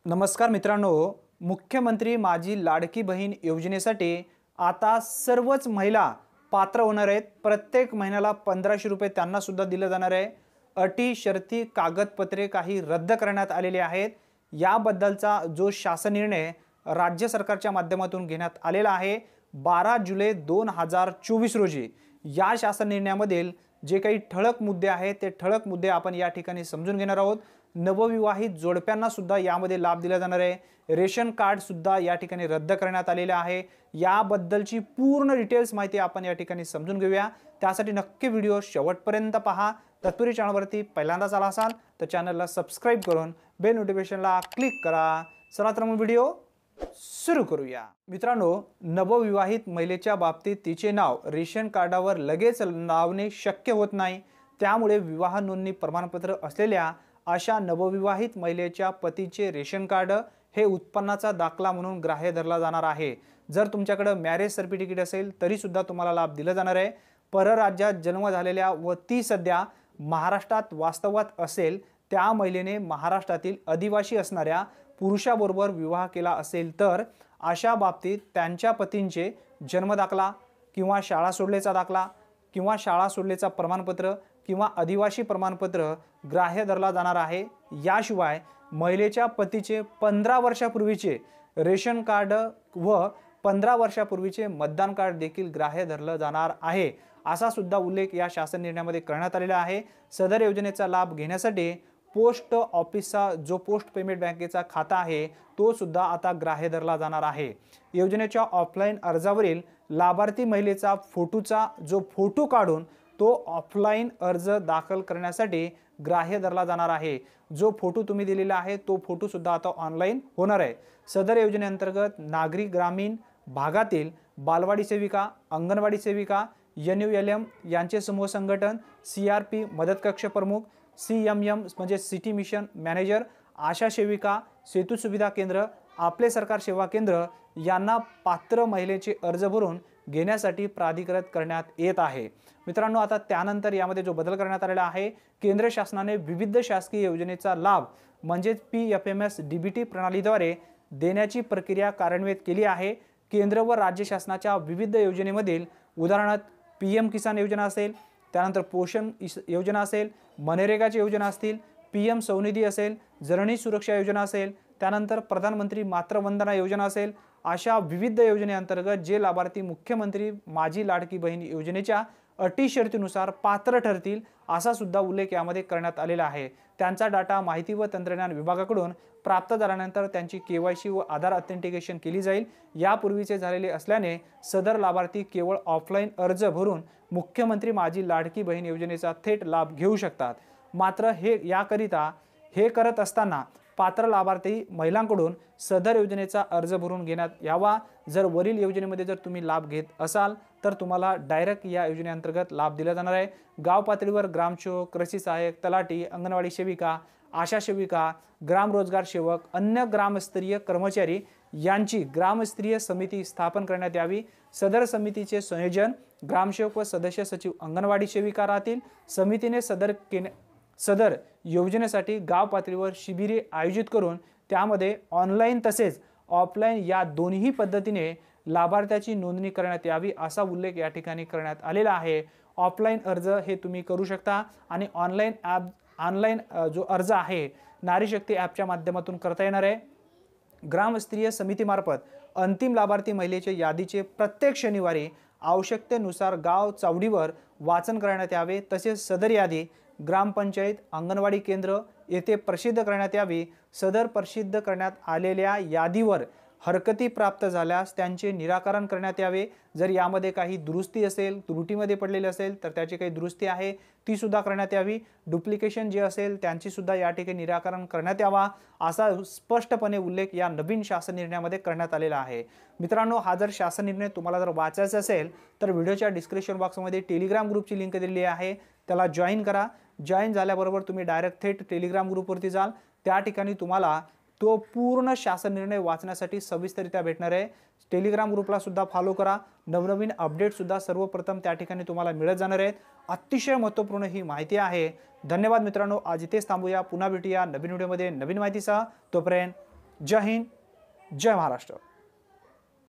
नमस्कार मित्रांनो, मुख्यमंत्री माझी लाडकी बहीण योजनेसाठी आता सर्वच महिला पात्र होणार आहेत। प्रत्येक महिन्याला 1500 रुपये त्यांना सुद्धा दिले जाणार आहे। अटी शर्ती कागदपत्रे काही रद्द करण्यात आलेले आहेत। याबद्दलचा जो शासन निर्णय राज्य सरकारच्या माध्यमातून घेण्यात आलेला आहे 12 जुलै 2024 रोजी। या शासन निर्णयामधील जे काही ठळक मुद्दे आहेत ते ठळक मुद्दे आपण या ठिकाणी समजून घेणार आहोत। नवविवाहित जोडप्यांना सुद्धा यामध्ये लाभ दिला जाणार आहे। रेशन कार्ड सुद्धा या ठिकाणी रद्द करण्यात आलेले आहे। याबद्दलची पूर्ण डिटेल्स माहिती आपण या ठिकाणी समजून घेऊया। त्यासाठी नक्की व्हिडिओ शेवटपर्यंत पहा। तत्पूर्वी चॅनलवरती पहिल्यांदाच आला असाल तर चॅनलला सबस्क्राइब करून बेल नोटिफिकेशनला क्लिक करा। चला तर मग व्हिडिओ सुरू करूया। मित्रांनो, नवविवाहित महिलेच्या बाबतीत तिचे नाव रेशन कार्डावर लगेच लावणे शक्य होत नाही। त्यामुळे विवाह नोंदणी प्रमाणपत्र असलेल्या अशा नवविवाहित महिलेच्या पतीचे रेशन कार्ड हे उत्पन्नाचा दाखला म्हणून ग्राह्य धरला जाणार आहे। जर तुमच्याकडे मॅरेज सर्टिफिकेट असेल तरी सुद्धा तुम्हाला लाभ दिला जाणार आहे। परराज्यात जन्म झालेल्या व ती सध्या महाराष्ट्रात वास्तव्यात असेल त्या महिलेने महाराष्ट्रातील आदिवासी असणाऱ्या पुरुषाबरोबर विवाह केला असेल तर अशा बाबतीत त्यांच्या पतींचे जन्म दाखला किंवा शाळा सोडल्याचा दाखला किंवा शाळा सोडल्याचा प्रमाणपत्र किंवा आदिवासी प्रमाणपत्र ग्राह्य धरला जाणार आहे। याशिवाय महिलेच्या पतीचे 15 वर्षापूर्वीचे रेशन कार्ड व 15 वर्षापूर्वीचे मतदान कार्ड देखील ग्राह्य धरलं जाणार आहे, असा सुद्धा उल्लेख या शासन निर्णयामध्ये करण्यात आलेला आहे। सदर योजनेचा लाभ घेण्यासाठी पोस्ट ऑफिसचा जो पोस्ट पेमेंट बँकेचा खाता आहे तो सुद्धा आता ग्राह्य धरला जाणार आहे। योजनेच्या ऑफलाईन अर्जावरील लाभार्थी महिलेचा फोटोचा जो फोटो काढून तो ऑफलाईन अर्ज दाखल करण्यासाठी ग्राह्य धरला जाणार आहे। जो फोटो तुम्ही दिलेला आहे तो फोटो सुद्धा आता ऑनलाईन होणार आहे। सदर योजनेअंतर्गत नागरी ग्रामीण भागातील बालवाडी सेविका, अंगणवाडी सेविका, NULM यांचे समूह संघटन, CRP मदत कक्ष प्रमुख, CMM म्हणजे सिटी मिशन मॅनेजर, आशा सेविका, सेतू सुविधा केंद्र, आपले सरकार सेवा केंद्र यांना पात्र महिलेचे अर्ज भरून घेण्यासाठी प्राधिकृत करण्यात येत आहे। मित्रांनो, आता त्यानंतर यामध्ये जो बदल करण्यात आलेला आहे, केंद्र शासनाने विविध शासकीय योजनेचा लाभ म्हणजे PFMS DBT प्रणालीद्वारे देण्याची प्रक्रिया कार्यान्वित केली आहे। केंद्र व राज्य शासनाच्या विविध योजनेमधील उदाहरणार्थ PM किसान योजना असेल, त्यानंतर पोषण योजना असेल, मनरेगाची योजना असतील, PM स्वनिधी असेल, जननी सुरक्षा योजना असेल, त्यानंतर प्रधानमंत्री मातृ वंदना योजना असेल, अशा विविध योजनेअंतर्गत जे लाभार्थी मुख्यमंत्री माझी लाडकी बहीण योजनेच्या अटी शर्तीनुसार पात्र ठरतील असा सुद्धा उल्लेख यामध्ये करण्यात आलेला आहे। त्यांचा डाटा माहिती व तंत्रज्ञान विभागाकडून प्राप्त झाल्यानंतर त्यांची KYC व आधार ऑथेंटिकेशन केली जाईल। यापूर्वीचे झालेले असल्याने सदर लाभार्थी केवळ ऑफलाईन अर्ज भरून मुख्यमंत्री माझी लाडकी बहीण योजनेचा थेट लाभ घेऊ शकतात। मात्र हे करत असताना पात्र लाभार्थी महिलांकडून सदर योजनेचा अर्ज भरून घेण्यात यावा। जर वरील योजनेमध्ये जर तुम्ही लाभ घेत असाल तर तुम्हाला डायरेक्ट या योजनेअंतर्गत लाभ दिला जाणार आहे। गाव पातळीवर ग्रामसेवक, कृषी सहाय्यक, तलाठी, अंगणवाडी सेविका, आशा सेविका, ग्राम रोजगार सेवक, अन्य ग्रामस्तरीय कर्मचारी यांची ग्रामस्तरीय समिती स्थापन करण्यात यावी। सदर समितीचे संयोजन ग्रामसेवक व सदस्य सचिव अंगणवाडी सेविका राहतील। समितीने सदर योजनेसाठी गाव पातळीवर शिबिरे आयोजित करून त्यामध्ये ऑनलाईन तसेच ऑफलाईन या दोन्ही पद्धतीने लाभार्थ्याची नोंदणी करण्यात यावी, असा उल्लेख या ठिकाणी करण्यात आलेला आहे। ऑफलाईन अर्ज हे तुम्ही करू शकता आणि ऑनलाईन जो अर्ज आहे नारी शक्ती ॲपच्या माध्यमातून करता येणार आहे। ग्रामस्तरीय समितीमार्फत अंतिम लाभार्थी महिलेच्या यादीचे प्रत्येक शनिवारी आवश्यकतेनुसार गाव चावडीवर वाचन करण्यात यावे। तसेच सदर यादी ग्रामपंचायत, अंगणवाडी केंद्र येथे प्रसिद्ध करण्यात यावी। सदर प्रसिद्ध करण्यात आलेल्या यादीवर हरकती प्राप्त झाल्यास त्यांचे निराकरण करण्यात यावे। जर यामध्ये काही दुरुस्ती असेल, त्रुटीमध्ये पडलेली असेल तर त्याची काही दुरुस्ती आहे ती सुद्धा करण्यात यावी। डुप्लिकेशन जे असेल त्यांची सुद्धा या ठिकाणी निराकरण करण्यात यावा, असा स्पष्टपणे उल्लेख या नवीन शासन निर्णयामध्ये करण्यात आलेला आहे। मित्रांनो, हा जर शासन निर्णय तुम्हाला जर वाचायचा असेल तर व्हिडिओच्या डिस्क्रिप्शन बॉक्समध्ये टेलिग्राम ग्रुपची लिंक दिलेली आहे, त्याला जॉईन करा। जॉईन झाल्याबरोबर तुम्ही डायरेक्ट थेट टेलिग्राम ग्रुपवरती जाल, त्या ठिकाणी तुम्हाला तो पूर्ण शासन निर्णय वाचण्यासाठी सविस्तररित्या भेटणार आहे। टेलिग्राम ग्रुपला सुद्धा फॉलो करा। नवनवीन अपडेट सुद्धा सर्वप्रथम त्या ठिकाणी तुम्हाला मिळत जाणार आहेत। अतिशय महत्त्वपूर्ण ही माहिती आहे। धन्यवाद मित्रांनो, आज इथेच थांबूया। पुन्हा भेटूया नवीन व्हिडिओमध्ये नवीन माहितीसह। तोपर्यंत जय हिंद, जय महाराष्ट्र.